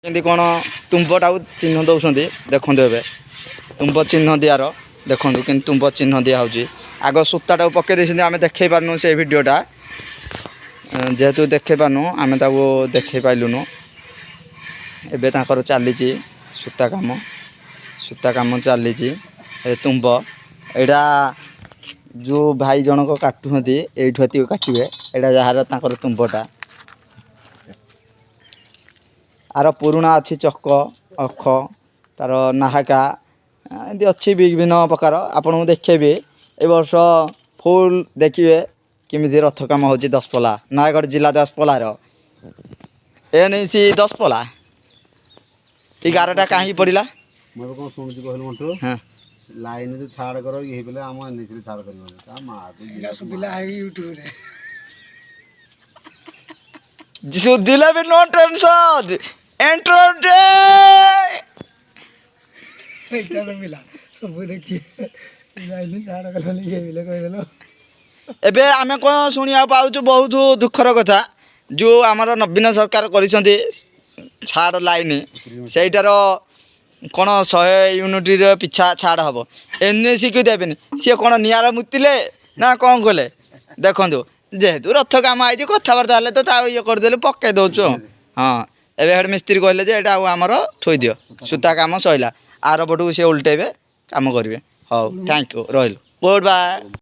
केमती कौन तुम्बटा चिन्ह दौरान देखो ए तुम्ब चिन्ह दियार देखो कि तुम्ब चिन्ह दिया आग सूताटा पकई देते आम देखे पार्नु से भिडटा जेहेतु देखे पार्नु आम देखे पाइलुनु एवं चली सूता कम चली तुम्ब यहाँ जो भाई जनक काटुंट ये काटे यहाँ जार तुम्बटा आर पुराणा अच्छी चक अख तार नाहाका एमती अच्छी विभिन्न प्रकार आपन को देखेबी ए वर्ष फुल देखिए किमिति रथ काम हो दशपल्ला नयागढ़ जिला दशपल्लार एनसी दशपल्ला 11टा कहीं पड़ा मैं कौन शुणुची कहलु मंटू हाँ लाइन जो छाड़ करो ये बेले आम एनसी रे छाड़ करबो ता मा तो सुबिला है यूट्यूब रे सुदिले भी नो टेंशन एंटर डे एकटा सुबिला सब देखिए लाइन छाड़ कर लिए बिले कह देलो एबे आमे को सुनिया पाउछु बहुत दुखर कथा जो आमर नवीन सरकार करिसंती छाड़ लाइन सेटार कौन 100 यूनिट पिछा छाड़ हम एनएसी को देवेनि सी कौन निआर मुतिले ना कौन कले देखु जेहेतु रथ काम आई कथबार्ता हेल्ले तो ये करदे पकई दौचु हाँ एवं हेड मिस्त्री कहले जे एटा आमर थोई दियो सूता काम सैला आर पटू सी उल्टेबे काम करेंगे हाँ थैंक यू रही गुड बाय।